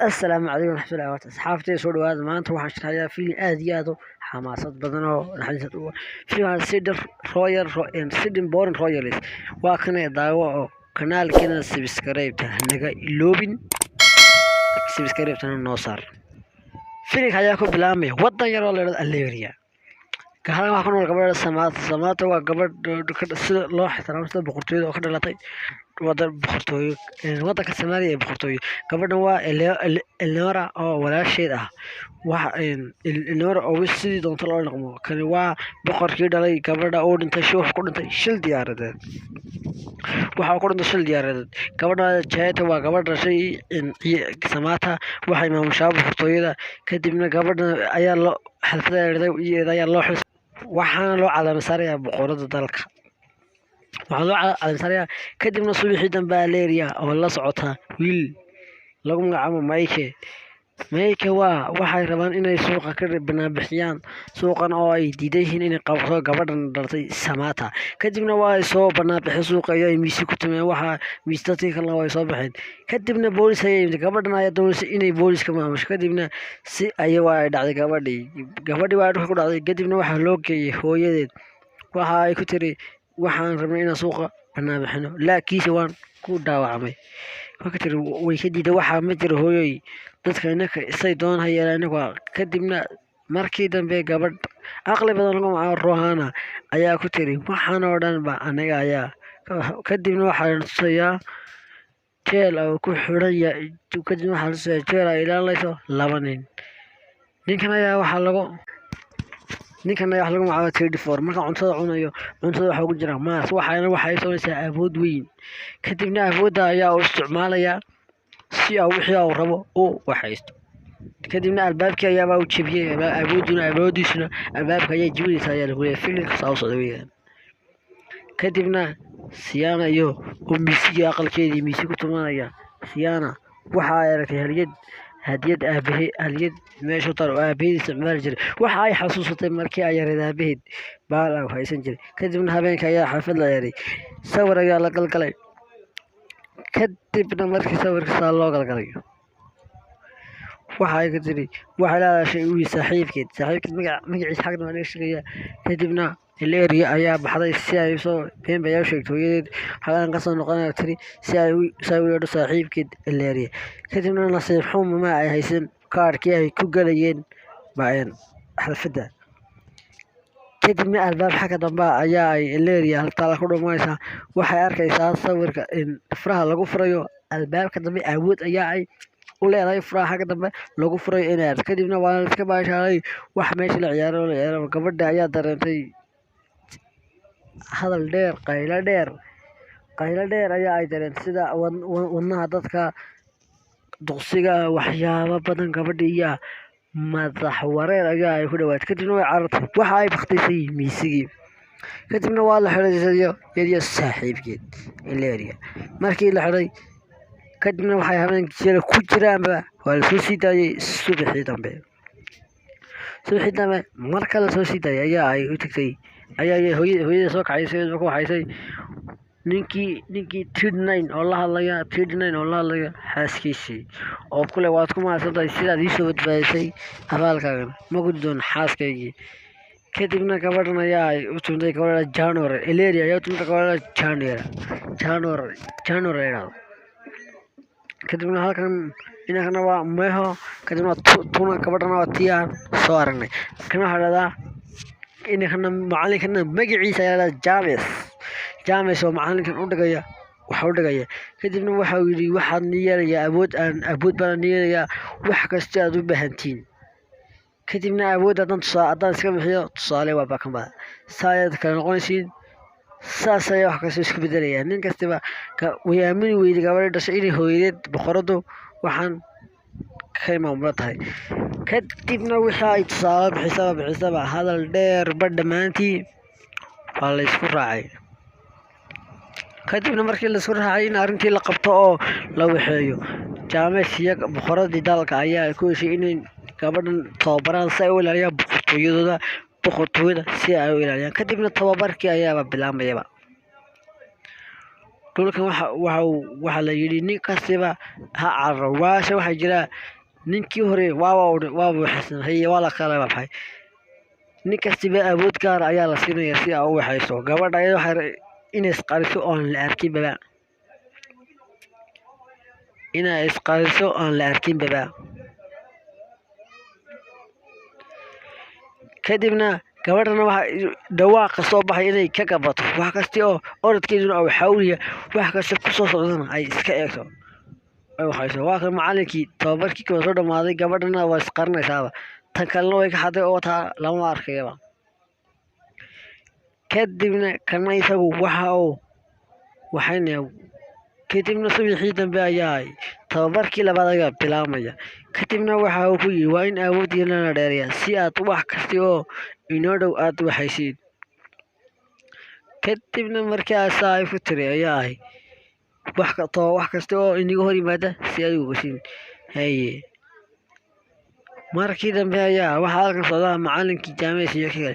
السلام عليكم ورحمة الله وبركاته. صحافتي soo dhawaada maanta waxaan sharaxayaa filim aad iyo aad u xamaasad badan oo naxariis u filimka Sidin Boring Royals waa kan daawo oo kanaalkeena subscribe naga iloobin subscribe noo saar. Filimka ayaa ku bilaabmay wadan yar oo la yiraahdo Algeria kahana waxa nool gabadha Samaata waa gabadh sida loo ixtiraamo sida boqortooyada oo ka dhalatay wadanka Soomaaliya boqortooyo gabadhan waa Eleonora oo walaasheed ah waxa Eleonora oo sidii doonto loo dhaqmo kani waa boqorkii dhalay gabadha oo dhintay ku dhintay shil diyaaradeed waxa ku dhintay shil diyaaradeed gabadha Jayta waa gabadh dhashay Samaata waxay maamushaa boqortooyada kadibna gabadha ayaa loo xalfadeeday ayaa loo xus waxaana loo calaamad saarayaa boqorada dalka waxaa loo calaamad saarayaa kadibna subaxii dambe Algeria oo la socota wiil lagu magacaabo Mike waxay rabaan inay suuqa ka bixiyaan suuqan oo ay diidayeen inay qabto gabadhan dhaltay Samaata kadibna waa soo bixin suuqa ay miisi ku timeen waxa miistatay kala way soo baxeen kadibna booliis ay gabadhan ay doonayso inay booliiska maamusho kadibna si ay dhacday gabadhii waa ku dhacday kadibna waxa loo geeyay hooyadeed waxa ay ku tiri waxaan rabnay inaan suuqa bixino laakiin waan ku dhaawacmay fakatiri way ka diiday waxa ma jiro hooyay dadka inaka isay doon hayeen kadibna markii dambe gabadh aqli badan lagu magacaabo Rohana ayaa ku tiri waxaan oo dhan ba aniga ayaa kadibna waxa tusayaa jeel oo ku xiran yahay kadibna waxa tusayaa jeel ay ilaalayso laba nin ninkan ayaa waxa lagu magacaabo 34 marka cuntada waxa ku jira maas waxay soo awood weyn kadibna awoodda ayaa u isticmaalaya si uu wixii uu rabo oo waxaysto kadibna albaabkii ayaa u jabiyay awoodiisuna albaabka ayaa jibinaysa ayaa lagu leeyahay filimka soo socda kadibna Siyaana iyo miisiga aqalkeedii miisi ku tumanaya Siyaana waxa ay aragtay hadiyad meesha tar aabaheed isticmaal jiray waxa ay xasuusatay markii ay yareed aabaheed baal ay haysan jiray kadibna habeenka ayaa xaflad la yeeray sawir ayaa la galgalay kadibna markii sawirka loo galgalay waxa ay ka tiri waxa la shay uu saaxiibkeed magaciisa xaqna waa sheegaya kadibna Algeria ayaa baxday si ay soo been bayaw sheegtooyad halaan ka soo noqonay tiri si ay u saaxiibkeed Algeria kadibna nasiib xumo ma ay haysan kaarkii ay ku galayeen baan xalfada kadibna albaab xagga dambe ayaa ay Algeria halka ku dhumaysa waxay arkaysaa sawirka in faraha lagu furayo albaabka dambe awood ayaa ay u leedahay faraha xagga dambe lagu furayo inay kadibna waa iska baashay wax meesha la ciyaaro gabadha ayaa dareentay hadal dheer qaylo dheer ayaa ay dareentay sida wadnaha dadka duqsiga waxyaabo badan gabadhiya madax wareer ayaa ay ku dhawaatay kadibna way carartay waxa ay baqtaysay miisigii kadibna waa la xiray saaxiibkeed Algeria markii la xiray kadibna waxay habeenkii ku jiraanba waa la soo sii daayay subaxii dambe marka la soo sii daayay ayaa ay u tagtay ayaa hooyada soo kacaysay markuu haysay ninkii 39 oo la hadlaya xaaskiisii oo kule waad ku maasantahay sidaad ii soo badbaadisay abaalkaaga ma guddoon xaaskaygii kadibna gabadhan ayaa ay u tuntay gabadha January Algeria ayaa u tuntay gabadha January kadibna halkan inagana waa meeho kadibna tuna gabadhana waa tiyaa soo aragnay kana hadada inagana macallinkana magaciisa ayaa James oo macallinkan u dhigaya kadibna waxa uu yiri waxaad niyeelayaa awood baan niyeelayaa wax kasta aad u baahantiin kadibna awoodda haddaan iska bixiyo tusaale waa bakanba saayad kala noqonaysiin saasay wax kasta isku bedelayaan nin kastaba way aamini weyday gabadha dhashay inay hooyadeed boqoradu waxaan ka maamula tahay kadibna waxa ay tusaale bixisaba hadal dheer badhamaantii waa la isku raacay kadibna markii la isku raacay in arrintii la qabto oo la waxeeyo James iyo boqoradii dalka ayaa ku heshay inay gabadhan tababaraan si ay u ilaaliyaan boqortooyada si ay u ilaaliyaan kadibna tababarkii ayaa bilaabmayba dhulkan waxa la yidhi nin kastiba ha carro waase waxaa jira ninkii hore waaba waxaysan haye waa la kala baxay nin kastiba awood gaar ayaa la siinaya si ay u waxayso gabadha ayada waxay inay isqariso oon la arkin baba inay isqariso oon la arkin baba kadibna gabadhana waxa dhawaaqa soo baxay inay ka gabato wax kasta oo orodkeeduna oo xawliya wax kasta ku soo socdana ay iska eegto ay waxayso waa kan macallinkii tababarkii ka soo dhamaaday gabadhana waa isqarinaysaaba tan kalena way ka xaday oo taa lama arkayaba kadibna kana isagu waxayna kadibna subaxii dambe ayaa tababarkii labaad ayaa bilaabmaya kadibna waxa uu ku yidhi waa in awooddiina la dheereeyaa si aad wax kasta oo inoo dhow aad waxaysiin kadibna markaasaa ay ku tiri ayaa wax kasta oo inaga hor yimaada si aad u ogasiin haye markii dambe ayaa waxaa halkan socdaa macallinkii jaamacadda iyo kale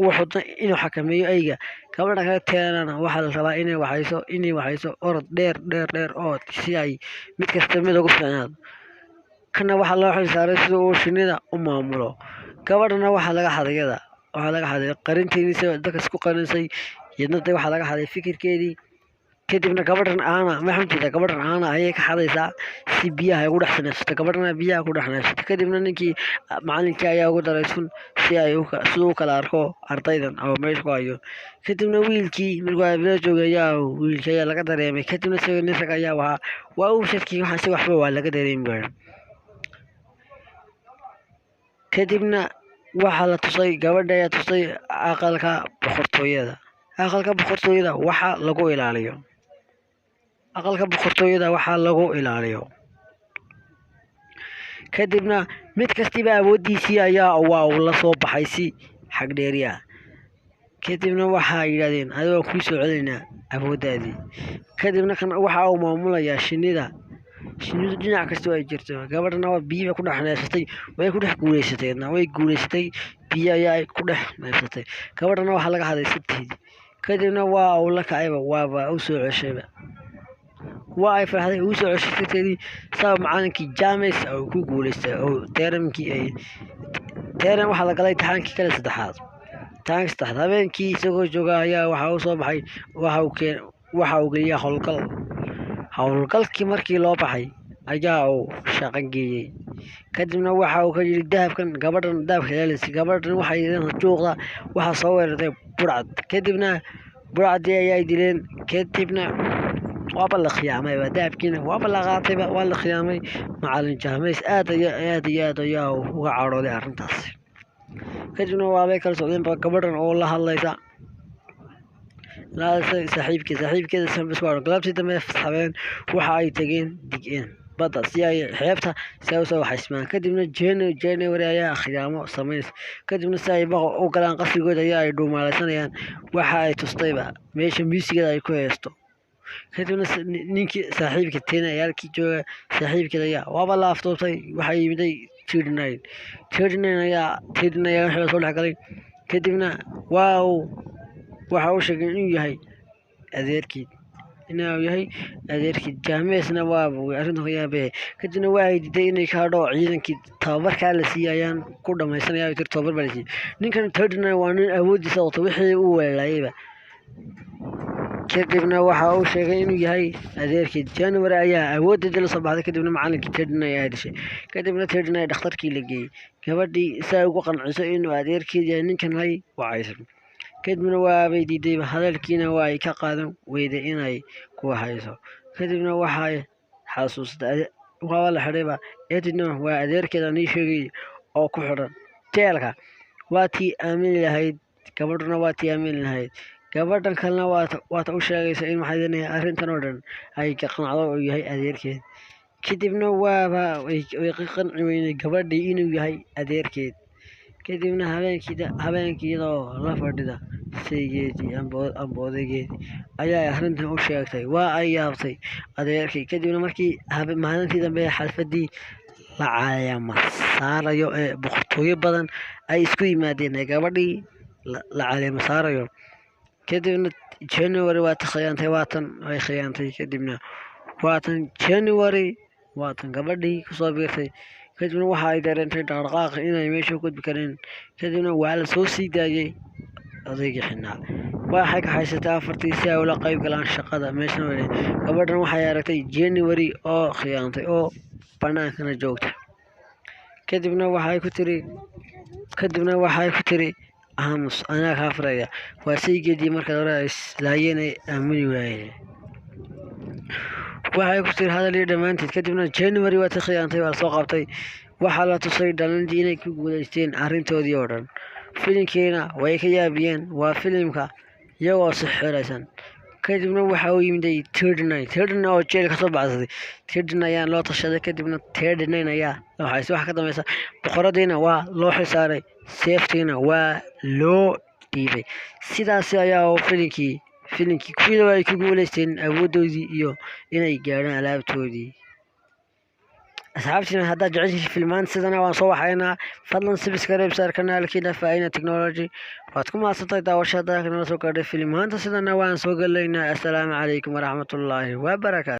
wuxuu inuu xakameeyo ayga gabadha kale teelana waxaa la rabaa inay waxayso orod dheer oo si ay mid kasta mid ugu fiicnaado kana waxaa loo xil saaray sida uu shinnida u maamulo gabadhana waxaa laga xaday qarinteedii dadka isku qarinsay iyadna waxaa laga xaday fikirkeedii kadibna gabadhan aana ayay ka xadaysaa si biyaha ay ugu dhex neefsato gabadhana biyaha ku dhex neefsato kadibna ninkii macallinkii ayaa ugu daray sun si ay siduu u kala arko ardaydan oo meesha ku hayo kadibna wiilkii markuu aabila joogay wiilkii ayaa laga dareemay kadibna isaga nisaga ayaa waa uu shadkii waxba waa laga dareemi waaya kadibna waxaa la tusay gabadha ayaa tusay aqalka boqortooyada waxaa lagu ilaaliyo kadibna mid kastiba awooddiisii ayaa waa uu la soo baxay si xag dheeri ah kadibna waxay yidhaahdeen adiga waan kuu soo celinaynaa awooddaadii kadibna kan waxa uu maamulayaa shinnidu dhinac kasta ay jirto gabadhana waa biyo bay ku dhex neefsatay way ku dhex guulaysatay biyo ayaa ay ku dhex neefsatay gabadhana waxaa laga haday sabteedii kadibna waa uu la kacayba waaba u soo ceshayba waa ay farxday uu soo ceshay sabteedii sabab macallinkii jaamacadda oo ku guulaystay oo teeram waxaa la galay imtixaankii kale saddexaad habeenkii isagoo jooga ayaa waxa uu soo baxay waxa uu geliyay howlgalkii markii loo baxay ayaa uu shaqo geeyey kadibna waxa uu ka yidhi dahabkan gabadhan dahabka ilaalisa gabadhan waxay juuqda waxaa soo weerartay burcad kadibna burcadii ayaa dileen kadibna waaba la khiyaamayba dahabkiina waaba la qaatayba waa la khiyaamay macallin jaamays aad ayaa uga cadhooday arrintaas kadibna waabay kala socdeenba gabadhan oo la hadlaysa saaxiibkeeda sambiswaaro galabtii dambe habeen waxa ay tageen digeen badda si ay xeebta si ay usoo waxaysmaan kadibna january ayaa khiyaamo samaynaysa kadibna si ay baqo u galaan qasrigooda ayaa ay dhuumaalaysanayaan waxa ay tustayba meesha muusigeeda ay ku heesto kadibna ninkii saaxiibka tina ayaalkii jooga saaxiibkeeda ayaa waaba la afduubtay waxaa yimiday ayaa wixii soo dhex galay kadibna waxa uu sheegay inuu yahay adeerkeed jaamacadna waaba arrinta ka yaabee kadibna waa ay diiday inay ka hadho ciidankii tababarkaa la siiyey ayaan ku dhamaysanaya tir tababar baa la siiyey ninkan waa nin awooddiisa wato wixii uu weelaayayba kadibna waxa uu sheegay inuu yahay adeerkeed january ayaa awooddeeda la soo baxday kadibna macallinkii tedna ayaa dhashay kadibna tedna ay dhakhtarkii la geeyey gabadhii si ay ugu qanciso inuu adeerkeed yahay ninkan hay wacaysan kadibna waabay diidayba hadalkiina waa ay ka qaadan weyday inay ku hayso kadibna waxay xasuustay waaba la xidhayba edna waa adeerkeeda nii sheegay oo ku xidhan jeelka waa tii aamini lahayd gabadhuna waa tii aamini lahayd gabadhan kalena waata u sheegaysa in maxay arrintan oo dhan ay ka qancdo oo yahay adeerkeed kadibna waaba way qanci weynay gabadhii inuu yahay adeerkeed kadibna habeenkiidoo la fadhida saygeedii amba odaygeedii ayaa arrintan u sheegtay waa ay yaabtay adeerkay kadibna markii maalintii dambe xalfadii la caleema saarayo ee boqortooyo badan ay isku yimaadeen ee gabadhii la caleema saarayo kadibna January waa khiyaantay waatan way khiyaantay kadibna waatan January waatan gabadhii kusoo biirtay kadibna waxa ay dareentay dhaqdhaqaaq inay meesha ku gudbi kareen kadibna waa la soo sii daayay odaygii xidhnaa waxay ka haysatay afartii si ay ula qayb galaan shaqada meeshana gabadhan waxay aragtay January oo khiyaantay oo banaankana joogta kadibna waxay ku tiri aamus anaa kaa furaya waa saygeedii markaad hore islaayeen aamini waaye waxay ku tiri hadal iyo dhammaanteed kadibna January waa khiyaantay waa soo qabtay waxaa la tusay dhalintii inay ku guuleysteen arrintoodii oo dhan filimkiina way ka yaabiyeen waa filimka iyagoo si xiraysan kadibna waxa uu yimiday 39 oo jeel ka soo baxsaday 39 ayaa loo tashaday kadibna 39 ayaa waxay wax ka dambaysa boqoradiina waa loo xisaaray safetyna waa loo dhiibay sidaas ayaa oo filimkii kuwii ay ku guuleysteen awoodoodii iyo inay gaadhaan alaabtoodii asxaabtina haddaad jeceshiin filmaan sidana waan soo waxaynaa fadlan subscribe saar kanaalkeena Faina Technology waad ku maadsantay daawashada kanala soo gaadhay filmaanta sidana waan soo galaynaa assalaamu calaykum waraxmatullaahi wabarakaatu